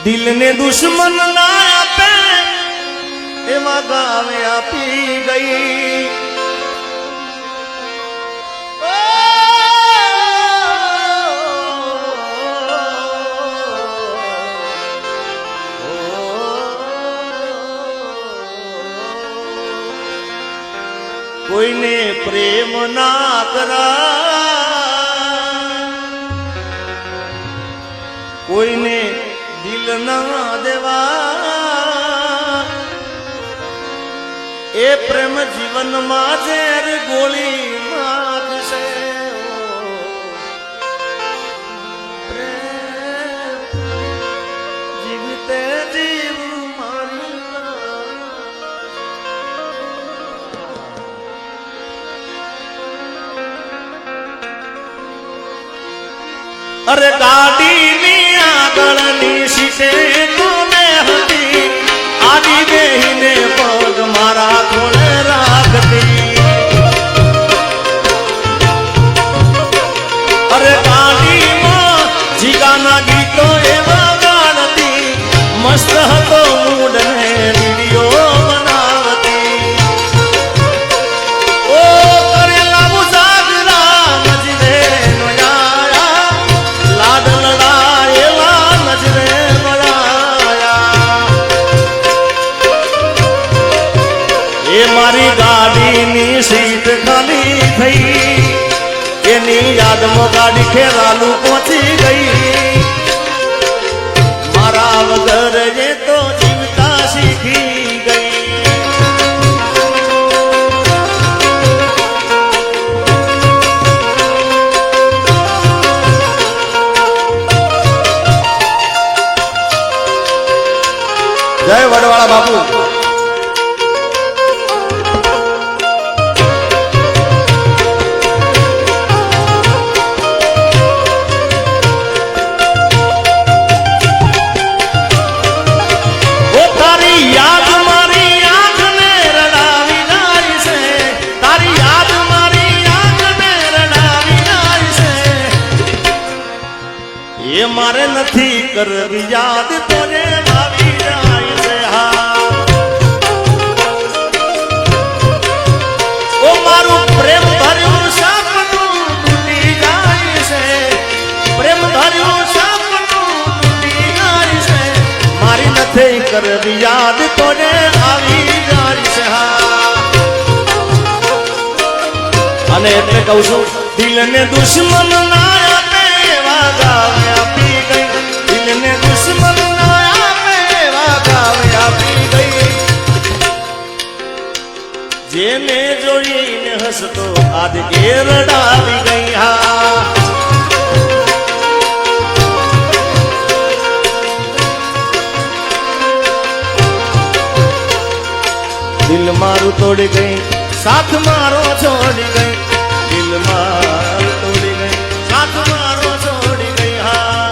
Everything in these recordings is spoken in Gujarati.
દિલ ને દુશ્મન ના આપે એવા ગાવે આપી ગઈ. કોઈને પ્રેમ ના કરા, કોઈને દિલ ના દેવા, એ પ્રેમ જીવનમાં ઝેર ગોળી માગશે. પ્રેમ જીવતે જીવ મારી. અરે ગાડીની આગળની સીટે તું હતી, આડી બેહીને પગ મારા ખોળે રાખતી. અરે ગાડીમાં જીગાના ગીતો એવા ગાળતી, મસ્ત હતો મૂડ ને વિડીયો બનાવતી. ઓ કરેલા મુસાગરા નજરે નોયા, લાડ લડાયેલા નજરે નોયા. એ મારી ગાડીની સીટ ખાલી થઈ, એની યાદમાં ગાડી ખેરાલુ પહોંચી ગઈ. મારા વગર એ તો જીવતા શીખી ગઈ. જય વડવાળા બાપુ. એ મારે નથી કરવી યાદ તોને આવી જાય છે. હા ઓ મારું પ્રેમ ભર્યું સપનું તૂટી જાય છે, પ્રેમ ભર્યું સપનું તૂટી જાય છે. મારી નથી કરવી યાદ તોને આવી જાય છે. હા અને એટલે કહું છું, દિલને દુશ્મન ના આપે એવા ગાવે આપી ગઈ. દિલને દુશ્મન ના આપે એવા ગાવે આપી ગઈ. જેને જોઈને હસતો આજ રડાવી ગઈ. હા દિલ મારું તોડી ગઈ, સાથ મારો છોડી ગઈ. દિલ મારું તોડી ગઈ, સાથ મારો છોડી ગઈ. હા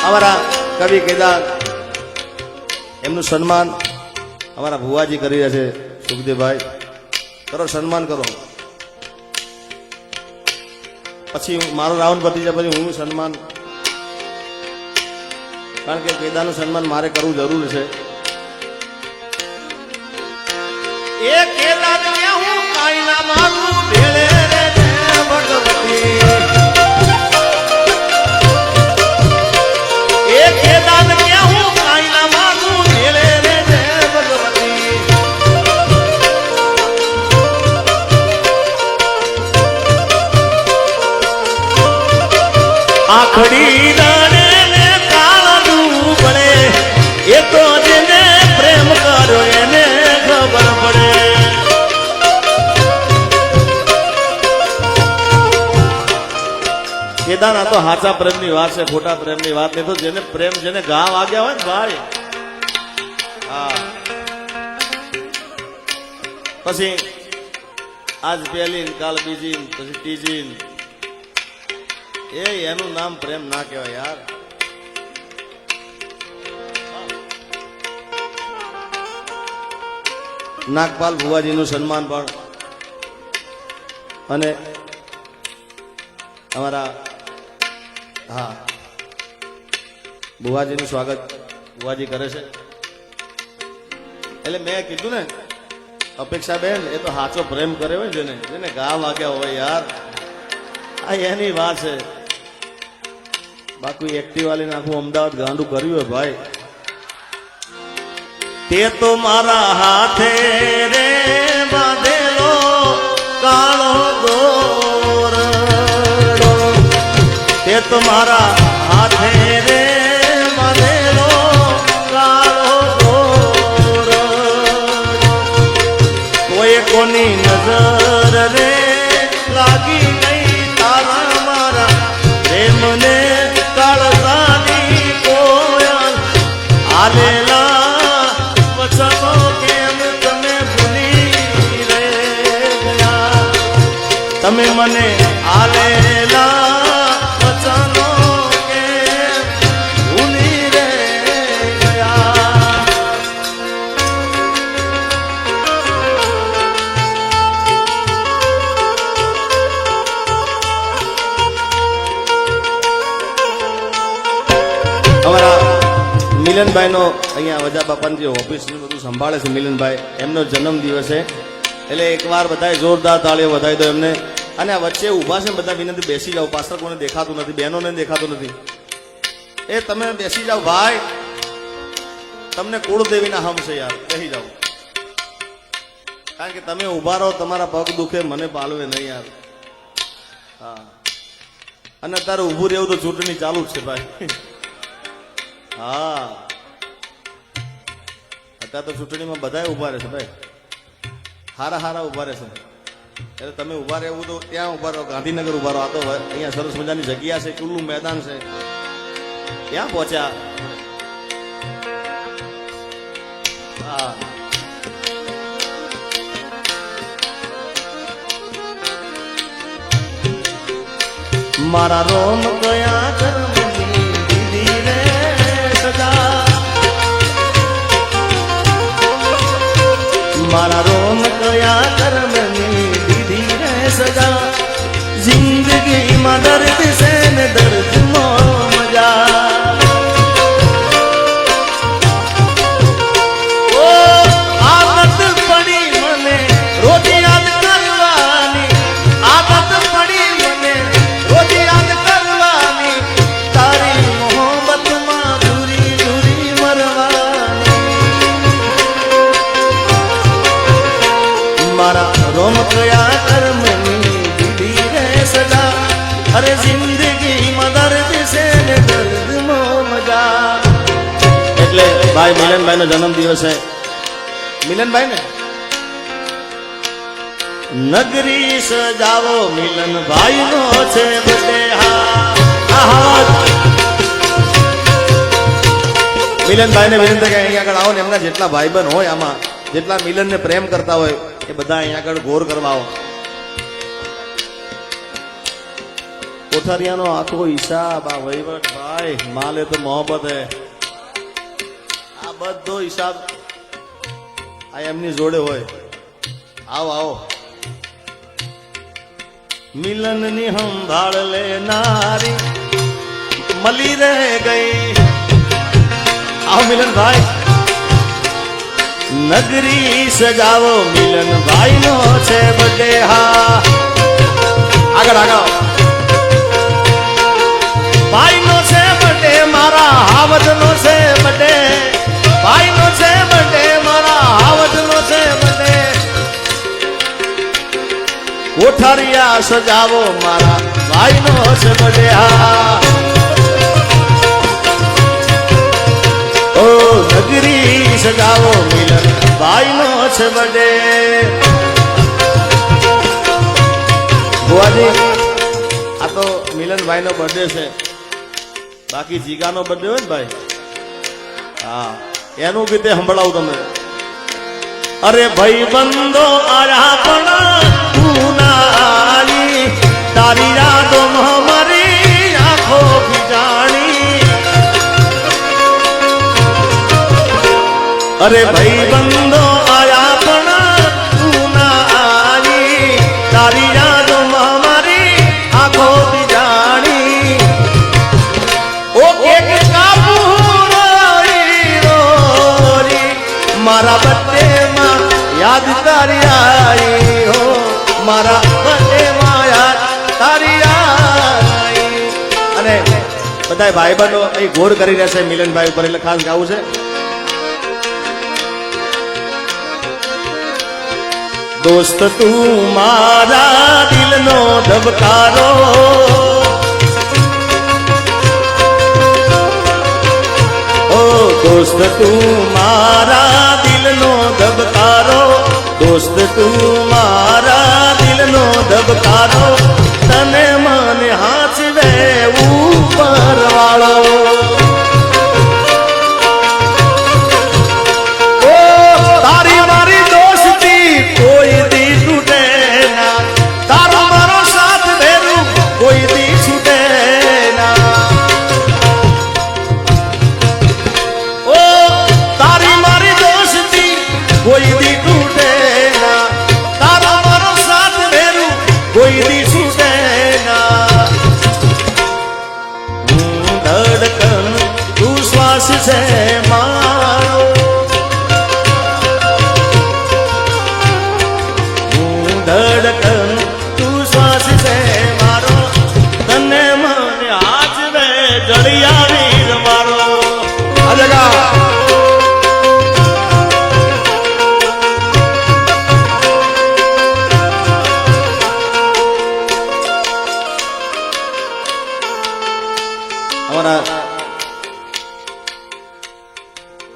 અમારા કવિ કેદાર, એમનું સન્માન અમારા ભુવાજી કરી રહ્યા છે. સુખદેવભાઈ કરો, સન્માન કરો. પછી મારો રાઉન્ડ પતી જાય પછી હું સન્માન, કારણ કે કેદારનું સન્માન મારે કરવું જરૂર છે. એ કેદાર ને હું કાઈ ના માગું, ભેળે રે ભગવતી. એ કેદાર ને હું કાઈ ના માગું, ભેળે રે ભગવતી. આખડી દાડે ને કાળું પડે, એ તો જેને પ્રેમ કર્યો એને ખબર પડે. કેદાર તો હાચા પ્રેમની વાત છે, ખોટા પ્રેમની વાત નહીં. તો જેને પ્રેમ, જેને ઘા વાગ્યા હોય ને ભાઈ, હા પછી આજ પહેલી કાલ બીજી પછી ત્રીજી, એનું નામ પ્રેમ ના કહેવાય યાર. નાગપાલ ભુવાજીનું સન્માન પણ, અને અમારા હા ભુવાજીનું સ્વાગત બુઆજી કરે છે. એટલે મેં કીધું ને અપેક્ષા બેન એ તો સાચો પ્રેમ કરે હોય જેને જેને ગા વાગ્યા હોય યાર, આ એની વાત છે. બાકી એક્ટિવા લઈને આખું અમદાવાદ ગાંડું કર્યું હોય ભાઈ. તે તો મારા હાથે રે બાંધેલો કાળો દોરડો, તે તો મારા હાથે રે બાંધેલો કાળો દોરડો, કોઈ કોની નજર રે લાગી ગઈ તારા મારા પ્રેમને કાળજાની કોયલ આલેલા વચનો કેમ તમે ભૂલી રે ગયા, તમે મને આલેલા વચનો કેમ ભૂલી રે ગયા. અમારા મિલનભાઈ નો અહીંયા વજા બાપાની જે ઓફિસ બધું સંભાળે છે મિલનભાઈ, એમનો જન્મ દિવસ છે એટલે એકવાર બધાએ જોરદાર તાળીઓ વધાવી દો એમને. અને આ વચ્ચે ઊભા છે બધા વિનંતી બેસી જાઓ, પાછળ કોને દેખાતું નથી, બહેનોને દેખાતું નથી, એ તમે બેસી જાઓ ભાઈ, તમને કુળદેવીના હમ છે યાર, બેસી જાઓ. કારણ કે તમે ઊભા રહો તમારા પગ દુખે, મને પાલવે નહીં યાર. હા, અને અત્યારે ઊભું રહેવું તો ચૂંટણી ચાલુ જ છે ભાઈ. હા, અત્યારે તો ચૂંટણીમાં બધા ઉભા રહેશે ભાઈ, હારા હારા ઉભા રહેશે. એટલે તમે ઉભા રહેવું તો ત્યાં ઉભા રહો, ગાંધીનગર ઉભા રહો. આ તો અહીંયા સરસ મજાની જગ્યા છે, ખુલ્લું મેદાન છે, ત્યાં પહોંચ્યા. હા, મારા રોમ કયા કર્મની દીદી રે સજા, મારા રોમ કયા કર્મની દીદી રે સજા, જિંદગીમાં દર્દ છે ને દર્દમાં મજા. ઓ આદત પડી મને રોજ યાદ કરવાની, આદત પડી મને રોજ યાદ કરવાની, તારી મોહબ્બતમાં દૂરી દૂરી મરવાની. મારા રોમ કયા કર્મની દીધી રે સજા, અરે જિંદગીમાં દર્દ છે ને દર્દમાં મજા. એટલે ભાઈ મિલનભાઈ નો જન્મ દિવસ છે. મિલનભાઈ ને નગરી સજાવો મિલનભાઈ નો છે બર્થડે. હા, મિલનભાઈ ને વિનંતી કે અહીંયા આગળ આવો ને એમના જેટલા ભાઈબંધ હોય આમાં, જેટલા મિલન ને પ્રેમ કરતા હોય એ બધા અહીંયા આગળ ગોર કરવા આવો. કોઠારિયાનો આખો હિસાબ આ વહીવટ ભાઈ, માલે તો મોહબ્બત હે, આ બધો હિસાબ આ એમની જોડે હોય. આવો આવો, મિલન ની સંભાળ લેનારી મળી રહે ગઈ. આવો મિલનભાઈ, નગરી સજાવો મિલનભાઈ નો છે બર્થડે. હા, આગળ આગળ, ભાઈ નો છે બર્થડે, મારા હાવજ નો છે બર્થડે, ભાઈ નો છે બર્થડે, મારા હાવજ નો છે બર્થડે. કોઠારિયા સજાવો મારા ભાઈ નો છે બર્થડે. હા, ઓ નગરી સજાવો મિલન ભાઈ નો છે બર્થડે. ભુવાજી આ તો મિલનભાઈ નો બર્થડે છે, બાકી જીગાનો બર્થડે હોય ને ભાઈ, હા એનું ગીતે સંભળાવું તમને. અરે ભાઈ બંધો આયા પણ તું ના આવી, તારી યાદોમાં મારી આંખો ભીજાણી. અરે ભાઈ બંધો આયા પણ તું ના આવી, તારી યાદોમાં મારી આંખો ભીજાણી. ઓ એક કાપુર મારા બર્થડે માં યાદ તારી આવી હો મારા બર્થડે માં યાદ તારી આવી અને બધા ભાઈબંધો અહીં ગોળ કરી રહ્યા છે મિલનભાઈ ઉપર એટલે ખાસ ગાવું છે દોસ્ત તું મારા દિલનો ધબકારો ઓ દોસ્ત તું મારા દિલનો ધબકારો દોસ્ત તું મારા દિલનો ધબકારો તને મને હાચવે ઉપર વાળો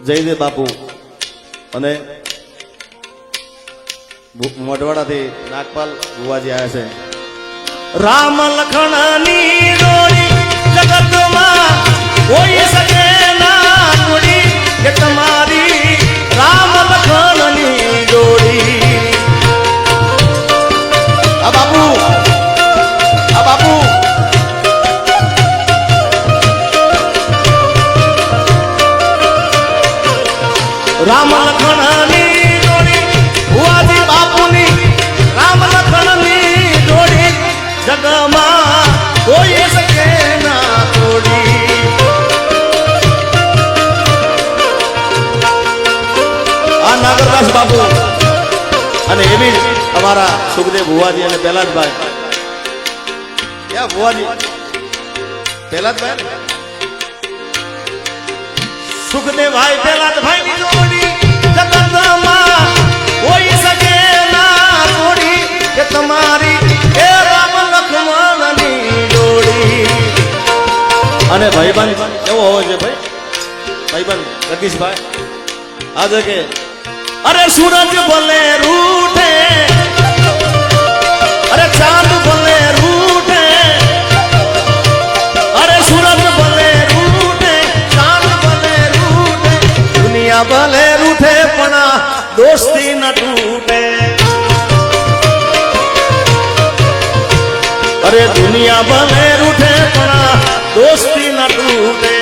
જયદેવ બાપુ અને મોઢવાડાથી નાગપાલ ભુવાજી આવ્યા છે રામ લખણની જોડી જગતમાં કોઈ શકે ના જોડી કે તમારી રામ લખણની જોડી આ બાપુ રામ લખણની જોડી ભુવાજી બાપુની રામ લખણની જોડી જગમાં કોઈ શકે ના તોડી આ નાગરદાસ બાપુ અને એવી જ અમારા સુખદેવ ભુવાજી અને પહેલાદભાઈ ક્યાં ભુવાજી પહેલાદભાઈ સુખદેવભાઈ પહેલાદભાઈ ની જોડી જગતમાં કોઈ શકે ના જોડી કે તમારી એ રામ લક્ષ્મણની જોડી અને ભાઈબંધ કેવો હોવો છે ભાઈબંધ જગદીશભાઈ આજે કે અરે સૂરજ ભલે રૂઠે અરે ચાંદ ભલે રૂઠે અરે સૂરજ ભલે ભલે રૂઠે પણ દોસ્તી ન તૂટે અરે દુનિયા ભલે રૂઠે પણ દોસ્તી ન તૂટે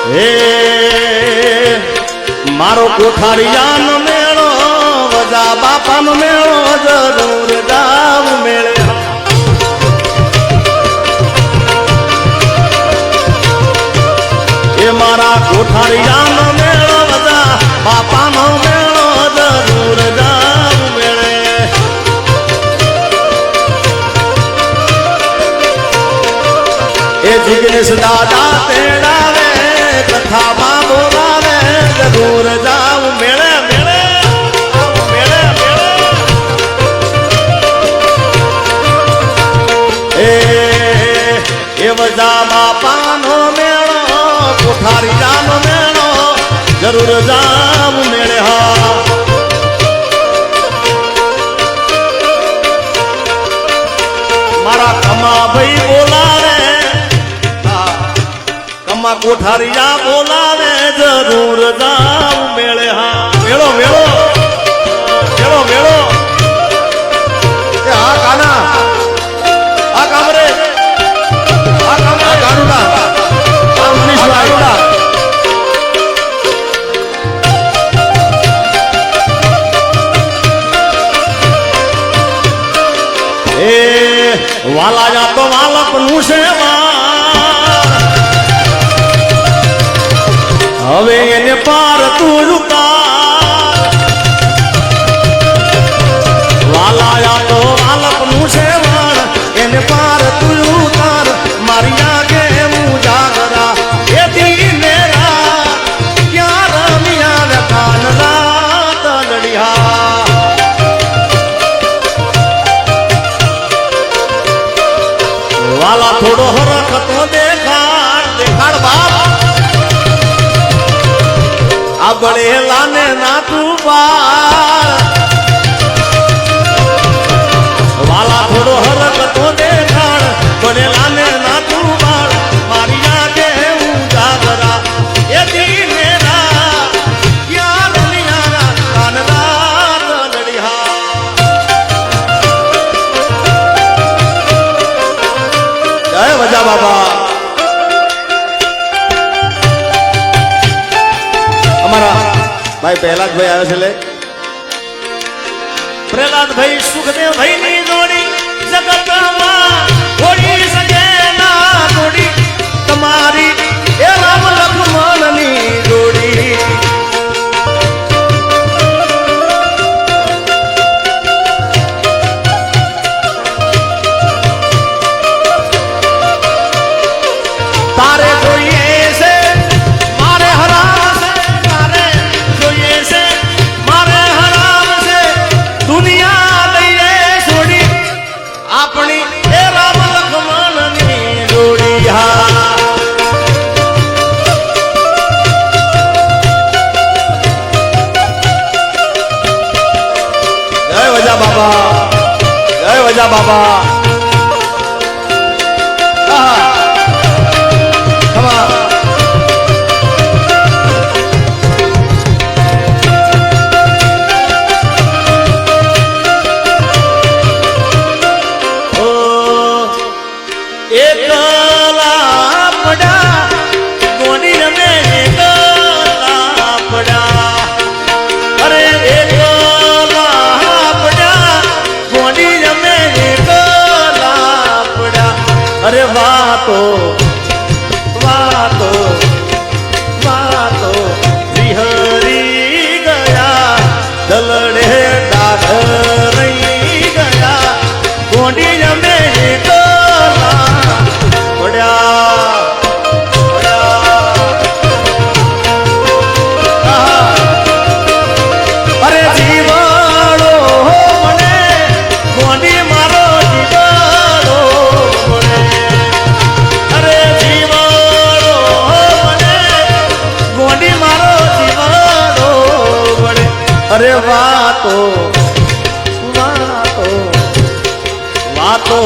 હે મારો કોઠારિયાનો મેળો વજા બાપાનો મેળો જરૂર જાવ મેળે એ મારા કોઠારિયાનો મેળો વજા બાપાનો મેળો જરૂર જાવ મેળે એ જિગ્નેશ દાદા તેડાવે કથામાં બોલાવે જરૂર જાવ મેળે મેળે એ વજા બાપાનો મેળો કોઠારિયાનો મેળો જરૂર જાવ મેળે હા મારા કમા ભાઈ બોલાવે કમા કોઠારિયા બોલાવે જરૂર જાવ મેળે હા મેળો મેળો મેળો મેળો હા કાના આ કામરે આ કામ આ ગાનુડા આ મનીષભાઈ વાલા જા તો વાલપ નું સેવા હવે એને પાર તું ઉતાર વાલા જા તો વાલપ નું સેવા એને પાર તું ઉતાર મારી આગે હું જાગરા એ દીનેરા ક્યાં રમ્યા કાનલા તલડિયા વાલા થોડો હરખ તો દેખાડ બાપ આ બળેલા ને ના તું વાલા થોડો હરખ તો દેખાડ બળેલા ને ના તું મારી આગે હું જાગરા એ દીનેરા ક્યાં રમ્યા કાનલા તલડિયા જય વજા બાબા અમારા ભાઈ પ્રહલાદભાઈ આવ્યો છે લે પ્રહલાદભાઈ સુખદેવભાઈ ની જોડી જગતમાં થોડી સજે ના જોડી તમારી એ રામ લક્ષ્મણ ની જોડી તારે જોઈએ છે મારે હરામ છે તારે જોઈએ છે મારે હરામ છે દુનિયા લઈએ છોડી આપણી એ રામ લક્ષ્મણ ની જોડી હા જય વજા બાબા જય વજા બાબા અરે વાતો વાતો વાતો વિહરી ગયા દલડે ડાઢ રહી ગયા ગોંડી જમે એકલા પડ્યા અરે જીવાડો મને ગોંડી મારો જીવાડો મને અરે જીવાડો મને ગોંડી મારો જીવાડો મને અરે વાતો વાતો વાતો